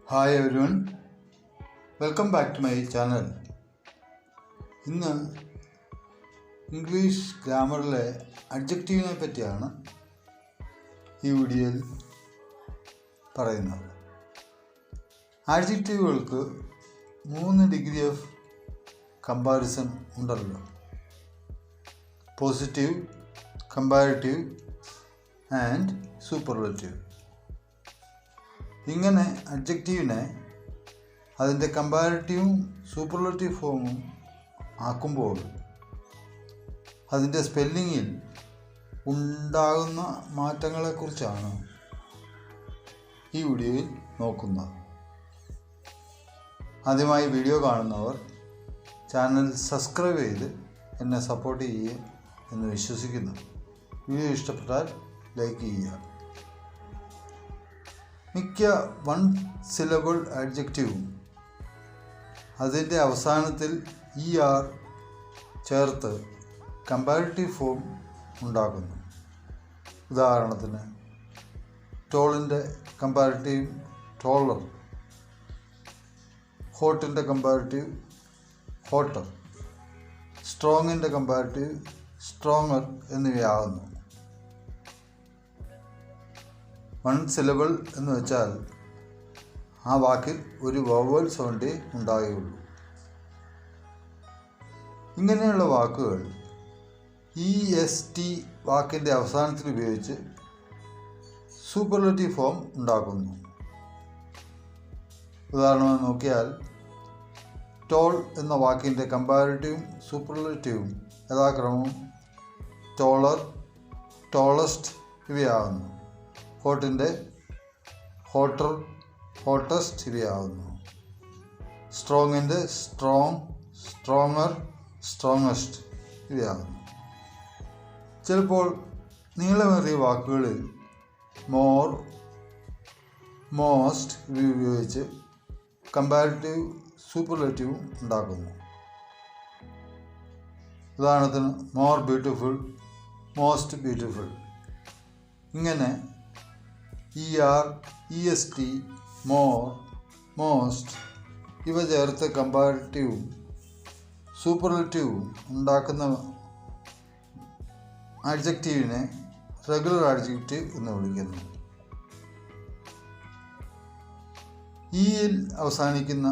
Hi everyone, welcome back to my channel. ഇന്ന് English ഗ്രാമറിലെ അഡ്ജക്റ്റീവിനെ പറ്റിയാണ് ഈ വീഡിയോയിൽ പറയുന്നത്. ആഡ്ജക്റ്റീവുകൾക്ക് 3 ഡിഗ്രി ഓഫ് കമ്പാരിസൺ ഉണ്ടല്ലോ: പോസിറ്റീവ്, കമ്പാരിറ്റീവ് ആൻഡ് സൂപ്പർലേറ്റീവ്. ഇങ്ങനെ അഡ്ജക്റ്റീവിനെ അതിൻ്റെ കമ്പാരിറ്റീവും സൂപ്പർലേറ്റീവ് ഫോമും ആക്കുമ്പോൾ അതിൻ്റെ സ്പെല്ലിങ്ങിൽ ഉണ്ടാകുന്ന മാറ്റങ്ങളെക്കുറിച്ചാണ് ഈ വീഡിയോയിൽ നോക്കുന്നത്. ആദ്യമായി വീഡിയോ കാണുന്നവർ ചാനൽ സബ്സ്ക്രൈബ് ചെയ്ത് എന്നെ സപ്പോർട്ട് ചെയ്യുക എന്ന് വിശ്വസിക്കുന്നു. വീഡിയോ ഇഷ്ടപ്പെട്ടാൽ ലൈക്ക് ചെയ്യുക. മിക്ക 1 സിലബിൾ ആഡ്ജക്റ്റീവും അതിൻ്റെ അവസാനത്തിൽ ER ചേർത്ത് കമ്പാരിറ്റീവ് ഫോം ഉണ്ടാക്കുന്നു. ഉദാഹരണത്തിന്, ടോളിൻ്റെ കമ്പാരിറ്റീവ് ടോളർ, ഹോട്ടിൻ്റെ കമ്പാരിറ്റീവ് ഹോട്ടർ, സ്ട്രോങ്ങിൻ്റെ കമ്പാരിറ്റീവ് സ്ട്രോങ്ങർ എന്നിവയാകുന്നു. 1 സിലബിൾ എന്ന് വെച്ചാൽ ആ വാക്കിൽ ഒരു വവൽ സൗണ്ടേ ഉണ്ടാകുകയുള്ളൂ. ഇങ്ങനെയുള്ള വാക്കുകൾ EST വാക്കിൻ്റെ അവസാനത്തിൽ ഉപയോഗിച്ച് സൂപ്പർലേറ്റീവ് ഫോം ഉണ്ടാക്കുന്നു. ഉദാഹരണമായി നോക്കിയാൽ, ടോൾ എന്ന വാക്കിൻ്റെ കമ്പാരിറ്റീവും സൂപ്പർലേറ്റീവും യഥാക്രമം ടോളർ, ടോളസ്റ്റ് ഇവയാകുന്നു. ഹോട്ടിൻ്റെ ഹോട്ടർ, ഹോട്ടസ്റ്റ് ഇവയാകുന്നു. സ്ട്രോങ്ങിൻ്റെ സ്ട്രോങ്, സ്ട്രോങ്ങർ, സ്ട്രോങ്ങസ്റ്റ് ഇവയാകുന്നു. ചിലപ്പോൾ നീളമേറിയ വാക്കുകളിൽ മോർ, മോസ്റ്റ് ഇവ ഉപയോഗിച്ച് കമ്പാരിറ്റീവ് സൂപ്പർലേറ്റീവും ഉണ്ടാക്കുന്നു. ഉദാഹരണത്തിന്, മോർ ബ്യൂട്ടിഫുൾ, മോസ്റ്റ് ബ്യൂട്ടിഫുൾ. ഇങ്ങനെ ER, EST, മോർ, മോസ്റ്റ് ഇവ ചേർത്ത് കമ്പാരിറ്റീവും സൂപ്പർലേറ്റീവും ഉണ്ടാക്കുന്ന ആഡ്ജക്റ്റീവിനെ റെഗുലർ ആഡ്ജക്റ്റീവ് എന്ന് വിളിക്കുന്നു. യിൽ അവസാനിക്കുന്ന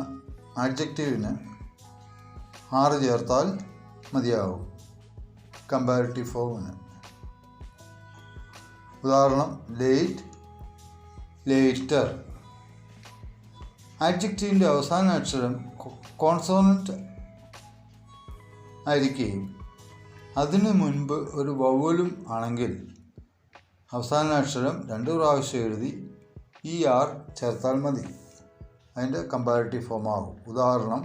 ആഡ്ജക്റ്റീവിന് R ചേർത്താൽ മതിയാവും കമ്പാരിറ്റീവ് ഫോമിന്. ഉദാഹരണം, ലേറ്റ്, ലേറ്റർ. ആഡ്ജക്റ്റീവിൻ്റെ അവസാന അക്ഷരം കോൺസോണൻറ്റ് ആയിരിക്കുകയും അതിനു മുൻപ് ഒരു വവലും ആണെങ്കിൽ അവസാന അക്ഷരം 2 പ്രാവശ്യം എഴുതി ER ചേർത്താൽ മതി. അതിൻ്റെ കമ്പാരിറ്റീവ് ഫോം ആകും. ഉദാഹരണം,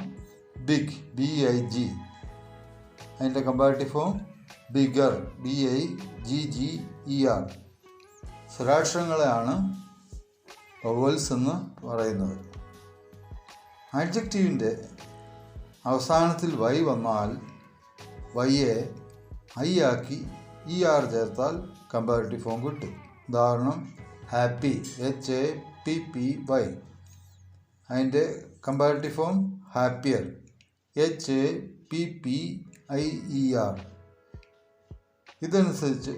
ബിഗ്, BIG. അതിൻ്റെ കമ്പാരിറ്റീവ് ഫോം ബിഗർ, BIGGER. സ്വരാക്ഷരങ്ങളെയാണ് വവൽസ് എന്ന് പറയുന്നത്. ആഡ്ജക്റ്റീവിൻ്റെ അവസാനത്തിൽ Y വന്നാൽ Yയെ I ആക്കി ER ചേർത്താൽ കമ്പാരിറ്റീവ് ഫോം കിട്ടും. ഉദാഹരണം, ഹാപ്പി, HAPPY. അതിൻ്റെ കമ്പാരിറ്റീവ് ഫോം ഹാപ്പിയർ, HAPPIER. ഇതനുസരിച്ച്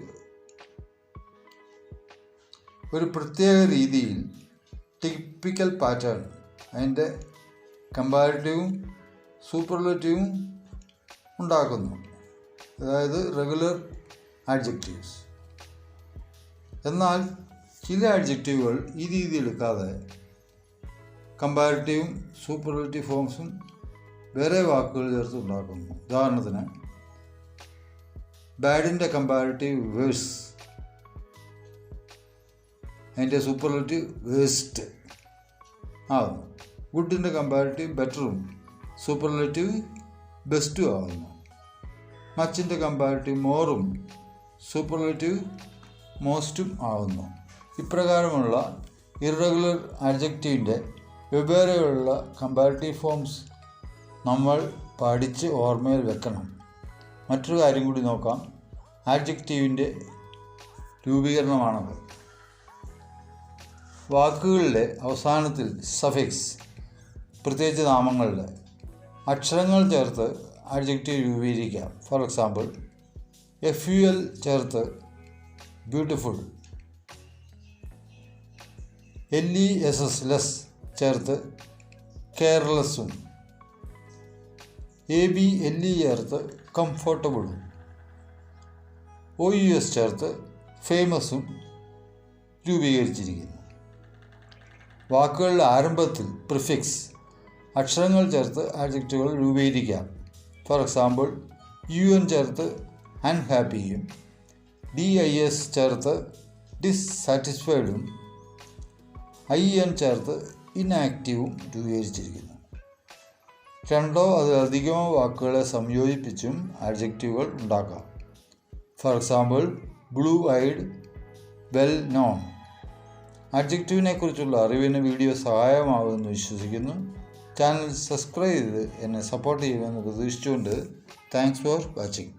ഒരു പ്രത്യേക രീതിയിൽ ടിപ്പിക്കൽ പാറ്റേൺ അതിൻ്റെ കമ്പാരിറ്റീവും സൂപ്പർലേറ്റീവും ഉണ്ടാക്കുന്നു. അതായത് റെഗുലർ ആഡ്ജക്റ്റീവ്സ്. എന്നാൽ ചില ആഡ്ജക്റ്റീവുകൾ ഈ രീതി എടുക്കാതെ കമ്പാരിറ്റീവും സൂപ്പർലേറ്റീവ് ഫോംസും വേറെ വാക്കുകൾ ചേർത്ത് ഉണ്ടാക്കുന്നു. ഉദാഹരണത്തിന്, ബാഡിൻ്റെ കമ്പാരിറ്റീവ് വേഴ്സ്, അതിൻ്റെ സൂപ്പർലേറ്റീവ് വേസ്റ്റ് ആകുന്നു. ഗുഡിൻ്റെ കമ്പാരിറ്റീവ് ബെറ്ററും സൂപ്പർലേറ്റീവ് ബെസ്റ്റും ആകുന്നു. മച്ചിൻ്റെ കമ്പാരിറ്റീവ് മോറും സൂപ്പർലേറ്റീവ് മോസ്റ്റും ആകുന്നു. ഇപ്രകാരമുള്ള ഇറഗുലർ ആഡ്ജക്റ്റീവിൻ്റെ വെവ്വേറെയുള്ള കമ്പാരിറ്റീവ് ഫോംസ് നമ്മൾ പഠിച്ച് ഓർമ്മയിൽ വെക്കണം. മറ്റൊരു കാര്യം കൂടി നോക്കാം. ആഡ്ജക്റ്റീവിൻ്റെ രൂപീകരണമാണത്. വാക്കുകളിലെ അവസാനത്തിൽ സഫിക്സ്, പ്രത്യേകിച്ച് നാമങ്ങളുടെ അക്ഷരങ്ങൾ ചേർത്ത് ആഡ്ജക്റ്റീവ് രൂപീകരിക്കാം. ഫോർ എക്സാമ്പിൾ, FUL ചേർത്ത് ബ്യൂട്ടിഫുൾ, LESS ലെസ് ചേർത്ത് കെയർലെസ്സും, ABLE ചേർത്ത് കംഫർട്ടബിളും, OUS ചേർത്ത് ഫേമസും രൂപീകരിച്ചിരിക്കുന്നു. വാക്കുകളുടെ ആരംഭത്തിൽ പ്രിഫിക്സ്, അക്ഷരങ്ങൾ ചേർത്ത് ആഡ്ജക്റ്റുകൾ രൂപീകരിക്കാം. ഫോർ എക്സാമ്പിൾ, UN ചേർത്ത് അൺഹാപ്പിയും, DIS ചേർത്ത് ഡിസ്സാറ്റിസ്ഫൈഡും, IN ചേർത്ത് ഇൻആക്റ്റീവും രൂപീകരിച്ചിരിക്കുന്നു. രണ്ടോ അതിലധികമോ വാക്കുകളെ സംയോജിപ്പിച്ചും ആഡ്ജക്റ്റീവുകൾ ഉണ്ടാക്കാം. For example, blue eyed, well known. ആഡ്ജക്റ്റീവിനെ കുറിച്ചുള്ള അറിവിന് വീഡിയോ സഹായമാകുമെന്ന് വിശ്വസിക്കുന്നു. ചാനൽ സബ്സ്ക്രൈബ് ചെയ്ത് എന്നെ സപ്പോർട്ട് ചെയ്യുമെന്ന് പ്രതീക്ഷിച്ചുകൊണ്ട് താങ്ക്സ് ഫോർ വാച്ചിങ്.